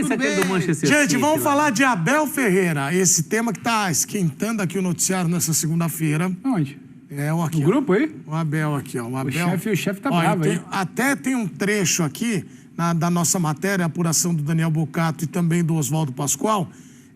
Esse aqui é do Manchester Gente, City, vamos lá. falar de Abel Ferreira. Esse tema que tá esquentando aqui o noticiário nessa segunda-feira. Onde? É o aqui. No grupo aí? O Abel aqui, ó. O Abel. O chefe tá Ó, bravo aí. até tem um trecho aqui da nossa matéria, a apuração do Daniel Bocato e também do Oswaldo Pascoal,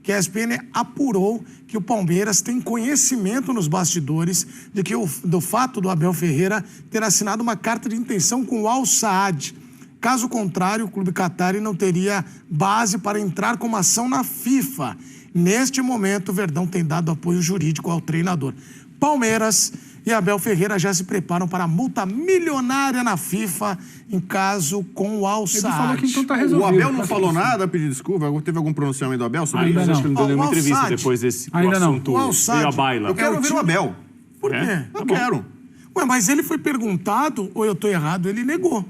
que a ESPN apurou que o Palmeiras tem conhecimento nos bastidores de que do fato do Abel Ferreira ter assinado uma carta de intenção com o Al Saad. Caso contrário, o clube qatari não teria base para entrar com uma ação na FIFA. Neste momento, o Verdão tem dado apoio jurídico ao treinador. Palmeiras e Abel Ferreira já se preparam para a multa milionária na FIFA em caso com o Al Saad. Ele falou que então tá resolvido. O Abel não falou nada, pediu desculpa? Teve algum pronunciamento do Abel sobre Ainda isso? não. Acho que ele não deu nenhuma Al entrevista Saad. depois desse Ainda não. assunto O Al Saad. veio à baila. Eu quero ouvir o Abel. Por quê? Eu quero. Ué, mas ele foi perguntado, ou eu tô errado, ele negou.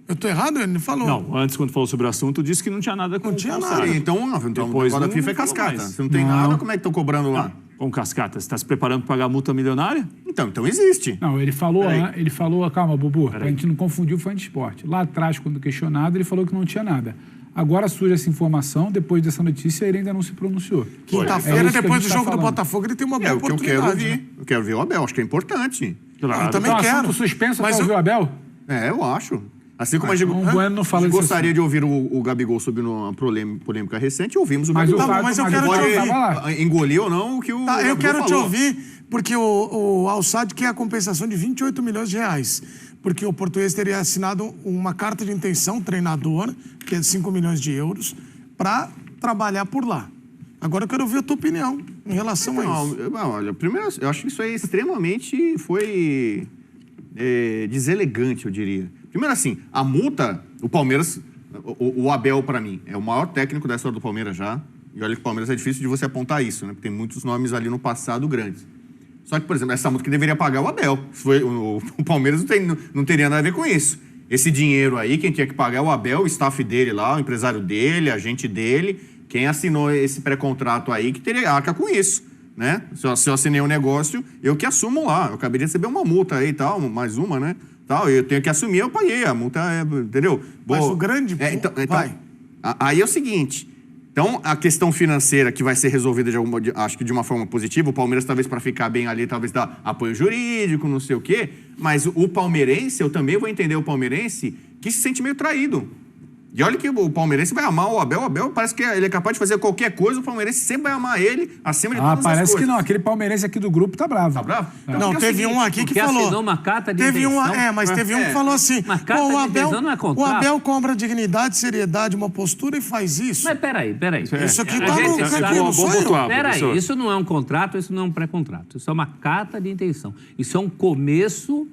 Eu tô errado? Ele falou. Não, antes, quando falou sobre o assunto, disse que não tinha nada com Não tinha o nada. Saad. Então, o Depois negócio da não FIFA é falou cascata. mais. Se não tem nada, como é que estão cobrando lá? Com cascata, você está se preparando para pagar a multa milionária? Então existe. Não, ele falou, Peraí. calma, Bubu, a gente não confundiu fã de esporte. Lá atrás, quando questionado, ele falou que não tinha nada. Agora surge essa informação, depois dessa notícia, ele ainda não se pronunciou. Quinta-feira, É isso que a depois gente do tá jogo do falando. Botafogo, ele tem uma boa É o que eu quero oportunidade. ouvir. Eu quero ver o Abel, acho que é importante. Claro. Eu também Então, quero. assunto suspenso Mas para ouvir o Abel? É, eu acho. Assim como a gente Bueno não fala disso gostaria de ouvir o Gabigol sobre uma polêmica recente, ouvimos o Mas Gabigol. o fato, mas eu quero Pode te ouvir. tava lá. engolir ou não o que o Tá, eu Gabigol quero te falou. ouvir, porque o Al Saad quer a compensação de 28 milhões de reais. Porque o português teria assinado uma carta de intenção, treinador, que é de 5 milhões de euros, para trabalhar por lá. Agora eu quero ouvir a tua opinião em relação a isso. Não, olha, primeiro, eu acho que isso aí extremamente foi deselegante, eu diria. Primeiro assim, a multa, o Palmeiras, o Abel, para mim, é o maior técnico da história do Palmeiras já. E olha que o Palmeiras é difícil de você apontar isso, né? Porque tem muitos nomes ali no passado grandes. Só que, por exemplo, essa multa que deveria pagar o Abel. O Palmeiras não teria nada a ver com isso. Esse dinheiro aí, quem tinha que pagar é o Abel, o staff dele lá, o empresário dele, a agente dele. Quem assinou esse pré-contrato aí que teria arca com isso, né? Se eu assinei um negócio, eu que assumo lá. Eu acabei de receber uma multa aí e tal, mais uma, né? Tal, eu tenho que assumir, eu paguei. A multa entendeu? Mas o grande... Então, vai. aí é o seguinte... Então, a questão financeira que vai ser resolvida, acho que de uma forma positiva, o Palmeiras talvez para ficar bem ali, talvez dar apoio jurídico, não sei o quê, mas o palmeirense, eu também vou entender o palmeirense que se sente meio traído. E olha que o palmeirense vai amar o Abel parece que ele é capaz de fazer qualquer coisa, o palmeirense sempre vai amar ele acima de todas as coisas. Parece que não, aquele palmeirense aqui do grupo tá bravo. Tá bravo? Então, Não, porque é o teve seguinte, um aqui que porque falou... assinou uma carta de teve intenção. mas teve um que falou assim... Uma carta "Pô, de intenção não é contrato." o Abel cobra dignidade, seriedade, uma postura e faz isso. Mas peraí. Isso aqui A tá gente no sabe- aqui, não sou eu. pontuar, Peraí, professor. isso não é um contrato, isso não é um pré-contrato. Isso é uma carta de intenção. Isso é um começo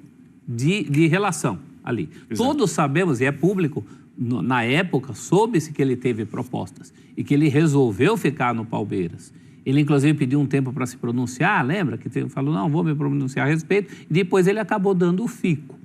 de relação ali. Todos sabemos, e é público, na época, soube-se que ele teve propostas e que ele resolveu ficar no Palmeiras. Ele, inclusive, pediu um tempo para se pronunciar, lembra? Falou, não, vou me pronunciar a respeito. E depois ele acabou dando o fico.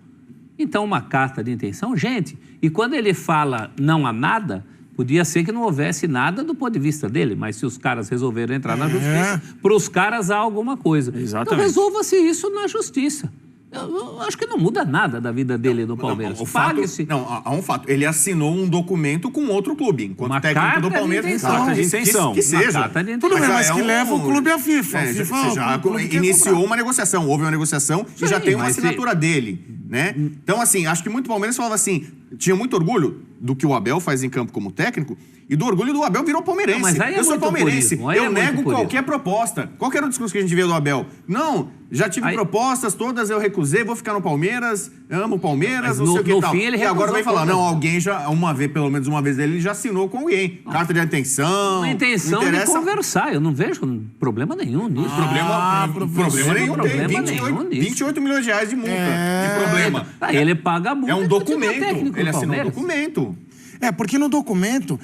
Então, uma carta de intenção, gente, e quando ele fala não há nada, podia ser que não houvesse nada do ponto de vista dele, mas se os caras resolveram entrar na justiça, para os caras há alguma coisa. Exatamente. Então, resolva-se isso na justiça. Eu acho que não muda nada da vida dele no Palmeiras. Pague-se. Há um fato. Ele assinou um documento com outro clube, enquanto Uma técnico carta do de Palmeiras. intenção. Carta de intenção. Que seja. Uma carta de intenção. Tudo bem, mas é que leva o clube à FIFA. É, FIFA, você já o clube quer iniciou cobrar. uma negociação, houve uma negociação e já Sim, tem uma mas assinatura dele, né? Então, assim, acho que muito Palmeiras falava assim, tinha muito orgulho do que o Abel faz em campo como técnico e do orgulho do Abel virou palmeirense. Não, mas aí é eu sou muito palmeirense, purismo, aí eu é muito nego purismo. qualquer proposta. Qual que era o discurso que a gente via do Abel? Não, já tive Aí- propostas, todas eu recusei, vou ficar no Palmeiras, amo o Palmeiras, Mas não sei no- o que no tal. fim ele e agora recusou vem falar, todas. não, alguém já, pelo menos uma vez dele, ele já assinou com alguém. Carta de intenção. Uma intenção não de interessa. conversar. Eu não vejo problema nenhum nisso. Problema nenhum tem. problema nenhum nisso. 28 milhões de reais de multa. De problema. Aí ele paga a multa. É um e continua documento. técnico do Ele assinou um Palmeiras. documento. Porque no documento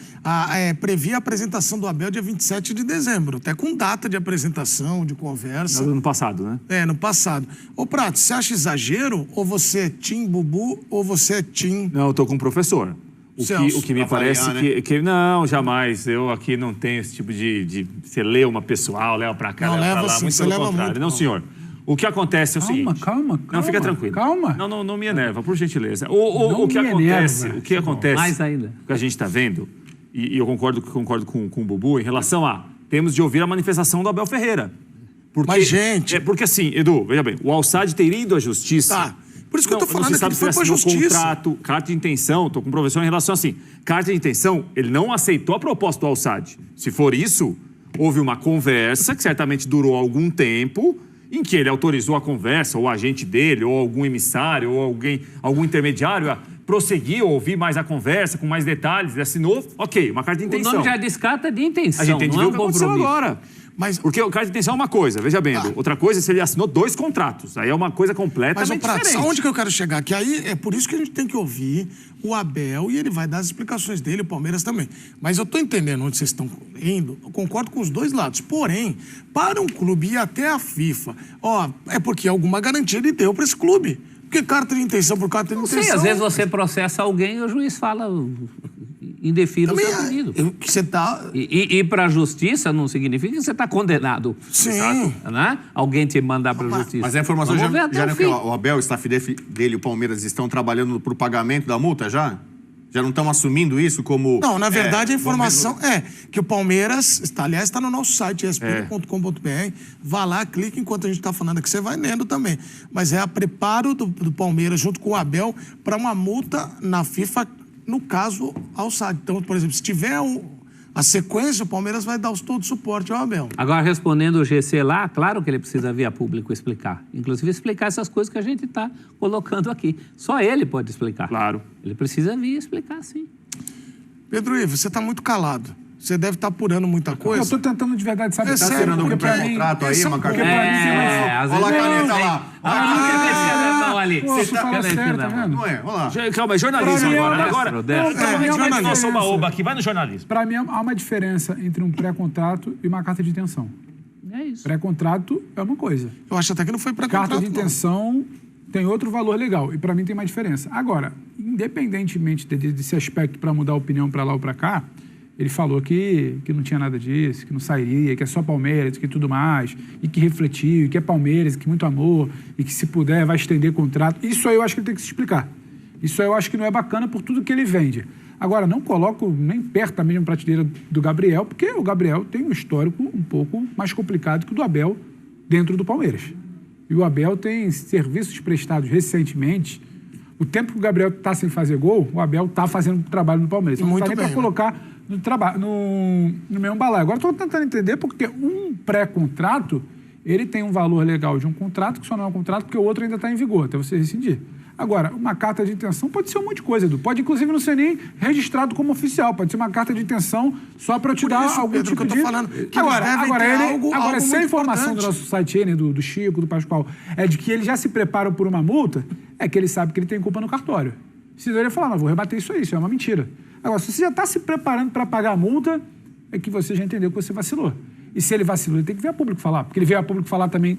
previa a apresentação do Abel dia 27 de dezembro, até com data de apresentação, de conversa. No ano passado, né? No passado. Ô, Prato, você acha exagero? Ou você é Tim Bubu, ou você é Tim... Não, eu tô com o professor. Celso, O que me pra parece variar, que... Não, jamais. Eu aqui não tenho esse tipo de você lê uma pessoal, leva pra cá, Não, leva pra leva lá. sim, Muito você pelo leva contrário. muito, Não, calma. senhor. O que acontece é o seguinte... Calma. Não, fica tranquilo. Calma. Não, não me enerva, por gentileza. Não O que me acontece... enerva. O que acontece... Mais ainda. O que a gente está vendo e eu concordo com o Bubu, em relação a temos de ouvir a manifestação do Abel Ferreira. Porque, Mas, gente... porque assim, Edu, veja bem, o Al-Sadd teria ido à justiça... Tá. Por isso que eu tô falando não se que sabe ele foi se pra assinou justiça. contrato, carta de intenção, estou com o professor em relação assim, carta de intenção, ele não aceitou a proposta do Al-Sadd. Se for isso, houve uma conversa que certamente durou algum tempo, em que ele autorizou a conversa, ou o agente dele, ou algum emissário, ou algum intermediário a prosseguir, ou ouvir mais a conversa, com mais detalhes, ele assinou, ok, uma carta de intenção. O nome já diz carta de intenção, A gente tem que não ver é o um que aconteceu compromisso. agora. Mas, Porque o carta de intenção é uma coisa, veja bem, Edu. Outra coisa é se ele assinou 2 contratos. Aí é uma coisa mas completamente o Prates, diferente. aonde que eu quero chegar? Que aí é por isso que a gente tem que ouvir o Abel e ele vai dar as explicações dele, o Palmeiras também. Mas eu tô entendendo onde vocês estão indo, eu concordo com os dois lados. Porém, para um clube ir até a FIFA, é porque alguma garantia ele deu para esse clube. Porque carta de intenção por carta de Não intenção... sei, às vezes você processa alguém e o juiz fala, indefira o Também seu pedido. que você tá... E ir para a justiça não significa que você está condenado. Sim. Exato, né? Alguém te mandar para a justiça. Mas a informação Vamos ver já até não o é que fim. o Abel, o staff dele e o Palmeiras estão trabalhando para o pagamento da multa já? Já não estão assumindo isso como... Não, na verdade a informação vamos é que o Palmeiras, aliás, está no nosso site, espn.com.br, vá lá, clica enquanto a gente está falando aqui, você vai lendo também. Mas é a preparo do Palmeiras junto com o Abel para uma multa na FIFA, no caso, ao SAD. Então, por exemplo, se tiver a sequência, o Palmeiras vai dar todo o suporte ao Abel. Agora, respondendo o GC lá, claro que ele precisa vir a público explicar. Inclusive, explicar essas coisas que a gente está colocando aqui. Só ele pode explicar. Claro. Ele precisa vir explicar, sim. Pedro Ivo, você está muito calado. Você deve estar apurando muita coisa. Eu estou tentando de verdade saber. É Tá sério, tirando porque um pra mim- contrato aí, esse é uma um carta... Porque pra mim, às Olha lá a vezes caneta não, lá. Olha a caneta ali. Pô, Você você fala sério, tá vendo? Não é? Olha lá. Calma, é jornalismo Pra mim é agora. uma- Agora, Destro. Pra mim é uma nós diferença. somos uma oba aqui, vai no jornalismo. Para mim, há uma diferença entre um pré-contrato e uma carta de intenção. É isso. Pré-contrato é uma coisa. Eu acho até que não foi para Carta contrato, de não. intenção tem outro valor legal. E para mim tem uma diferença. Agora, independentemente desse aspecto para mudar a opinião para lá ou para cá, ele falou que não tinha nada disso, que não sairia, que é só Palmeiras, que tudo mais, e que refletiu, e que é Palmeiras, que muito amor, e que se puder vai estender contrato. Isso aí eu acho que ele tem que se explicar. Isso aí eu acho que não é bacana por tudo que ele vende. Agora, não coloco nem perto da mesma prateleira do Gabriel, porque o Gabriel tem um histórico um pouco mais complicado que o do Abel dentro do Palmeiras. E o Abel tem serviços prestados recentemente. O tempo que o Gabriel está sem fazer gol, o Abel está fazendo trabalho no Palmeiras. Então, não Muito está nem bem, para colocar no mesmo balaio. Agora, estou tentando entender porque um pré-contrato, ele tem um valor legal de um contrato, que só não é um contrato porque o outro ainda está em vigor, até você rescindir. Agora, uma carta de intenção pode ser um monte de coisa, Edu. Pode, inclusive, não ser nem registrado como oficial. Pode ser uma carta de intenção só para te Por dar isso, algum Pedro, tipo que eu tô de... falando, que eles devem Agora, ter ele, algo agora se a muito informação importante. do nosso site aí, né, do Chico, do Pascoal, é de que ele já se prepara por uma multa, é que ele sabe que ele tem culpa no cartório. Senão ele ia falar, não, vou rebater isso é uma mentira. Agora, se você já está se preparando para pagar a multa, é que você já entendeu que você vacilou. E se ele vacilou, ele tem que vir a público falar. Porque ele veio a público falar também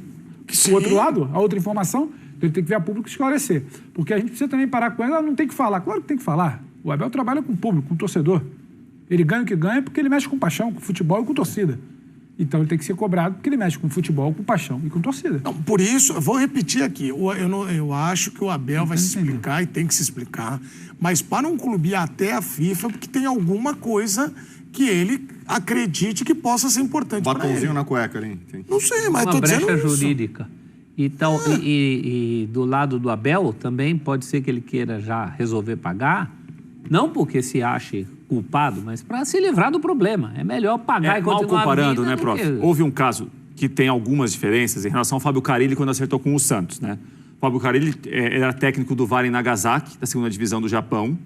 o outro lado, a outra informação, então ele tem que vir a público esclarecer. Porque a gente precisa também parar com ela, não tem que falar. Claro que tem que falar. O Abel trabalha com o público, com o torcedor. Ele ganha o que ganha porque ele mexe com paixão, com futebol e com torcida. Então ele tem que ser cobrado porque ele mexe com futebol, com paixão e com torcida. Não, por isso, eu vou repetir aqui, eu acho que o Abel vai se explicar e tem que se explicar, mas para um clube ir até a FIFA, porque tem alguma coisa que ele acredite que possa ser importante para Batonzinho ele. na cueca ali. Sim. Não sei, mas Uma estou dizendo brecha isso. jurídica. Então, e do lado do Abel, também pode ser que ele queira já resolver pagar, não porque se ache culpado, mas para se livrar do problema. É melhor pagar e Mal continuar comparando, a vida né, do prof? que- Houve um caso que tem algumas diferenças em relação ao Fábio Carille quando acertou com o Santos, né? O Fábio Carille era técnico do VAR em Nagasaki, da segunda divisão do Japão,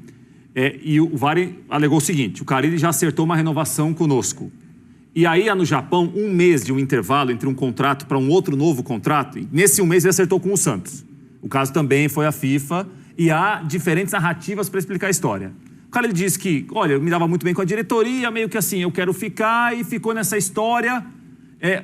e o VAR alegou o seguinte: o Carille já acertou uma renovação conosco. E aí, no Japão, um mês de um intervalo entre um contrato para um outro novo contrato, e nesse um mês ele acertou com o Santos. O caso também foi a FIFA, e há diferentes narrativas para explicar a história. O cara ele disse que, olha, eu me dava muito bem com a diretoria, meio que assim, eu quero ficar, e ficou nessa história.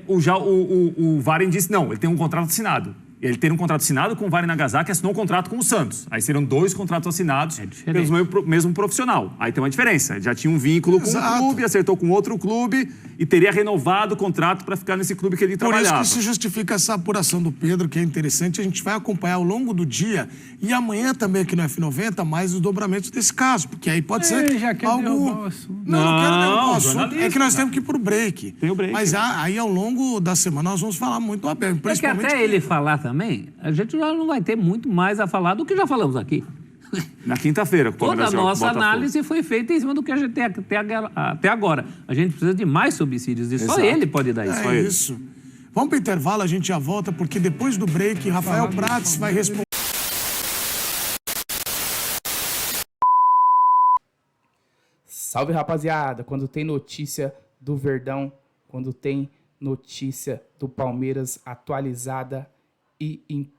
O Varen disse, não, ele tem um contrato assinado. Ele ter um contrato assinado com o Vale Nagasaki e assinou um contrato com o Santos. Aí seriam 2 contratos assinados diferente. pelo mesmo profissional. Aí tem uma diferença. Ele já tinha um vínculo com Exato. um clube, acertou com outro clube e teria renovado o contrato para ficar nesse clube que ele Por isso trabalhava. que se justifica essa apuração do Pedro, que é interessante. A gente vai acompanhar ao longo do dia e amanhã também aqui no F90 mais os dobramentos desse caso, porque aí pode ser já quer algo... derrubar o assunto. Não quero derrubar o assunto. jornalista, É que nós cara. temos que ir pro break. Tem o break. Mas aí ao longo da semana nós vamos falar muito do Abel, É que principalmente... até ele falar também, a gente já não vai ter muito mais a falar do que já falamos aqui. Na quinta-feira. com o Toda a Palmeiras joga com o nossa Botafogo. análise foi feita em cima do que a gente tem até agora. A gente precisa de mais subsídios e só Exato. ele pode dar isso. É isso. Vamos pro intervalo, a gente já volta, porque depois do break, Rafael Prats vai responder. Salve, rapaziada! Quando tem notícia do Verdão, quando tem notícia do Palmeiras atualizada e em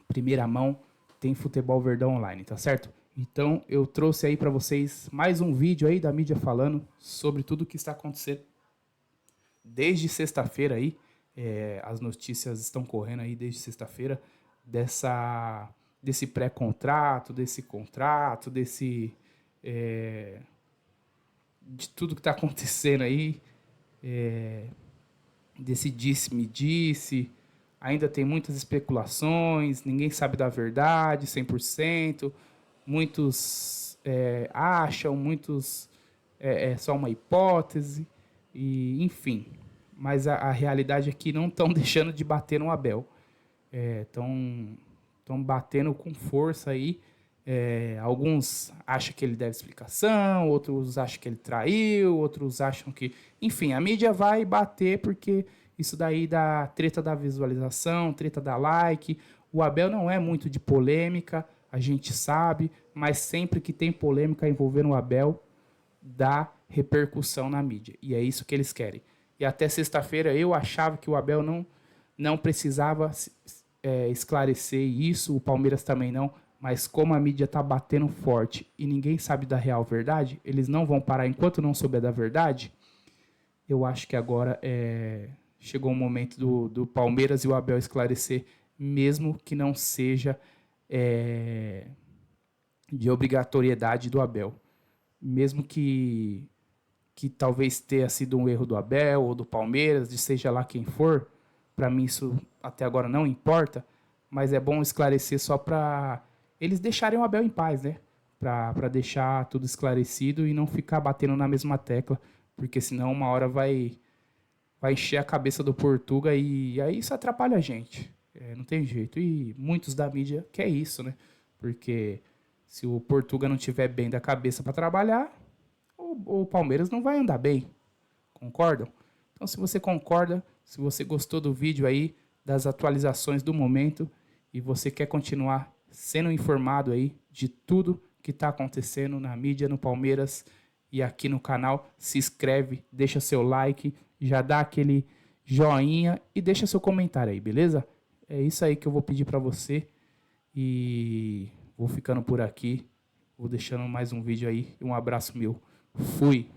primeira mão, tem Futebol Verdão Online, tá certo? Então, eu trouxe aí pra vocês mais um vídeo aí da mídia falando sobre tudo o que está acontecendo desde sexta-feira aí. As notícias estão correndo aí desde sexta-feira desse pré-contrato, desse contrato, de tudo que está acontecendo aí, desse disse-me disse, ainda tem muitas especulações, ninguém sabe da verdade 100%, muitos acham, muitos é só uma hipótese, e enfim. Mas a realidade é que não estão deixando de bater no Abel. Estão batendo com força aí. Alguns acham que ele deve explicação, outros acham que ele traiu, outros acham que... Enfim, a mídia vai bater porque isso daí dá treta da visualização, treta da like. O Abel não é muito de polêmica, a gente sabe, mas sempre que tem polêmica envolvendo o Abel, dá repercussão na mídia. E é isso que eles querem. E até sexta-feira eu achava que o Abel não precisava esclarecer isso, o Palmeiras também não, mas como a mídia está batendo forte e ninguém sabe da real verdade, eles não vão parar enquanto não souber da verdade. Eu acho que agora chegou o momento do Palmeiras e o Abel esclarecer, mesmo que não seja de obrigatoriedade do Abel. Mesmo que talvez tenha sido um erro do Abel ou do Palmeiras, de seja lá quem for, para mim isso até agora não importa, mas é bom esclarecer só para eles deixarem o Abel em paz, né? Para deixar tudo esclarecido e não ficar batendo na mesma tecla, porque senão uma hora vai encher a cabeça do Portuga e aí isso atrapalha a gente. Não tem jeito. E muitos da mídia quer isso, né? Porque se o Portuga não tiver bem da cabeça para trabalhar, o Palmeiras não vai andar bem. Concordam? Então, se você concorda, se você gostou do vídeo aí, das atualizações do momento, e você quer continuar sendo informado aí de tudo que está acontecendo na mídia, no Palmeiras e aqui no canal, se inscreve, deixa seu like, já dá aquele joinha e deixa seu comentário aí, beleza? É isso aí que eu vou pedir para você e vou ficando por aqui, vou deixando mais um vídeo aí. Um abraço meu. Fui!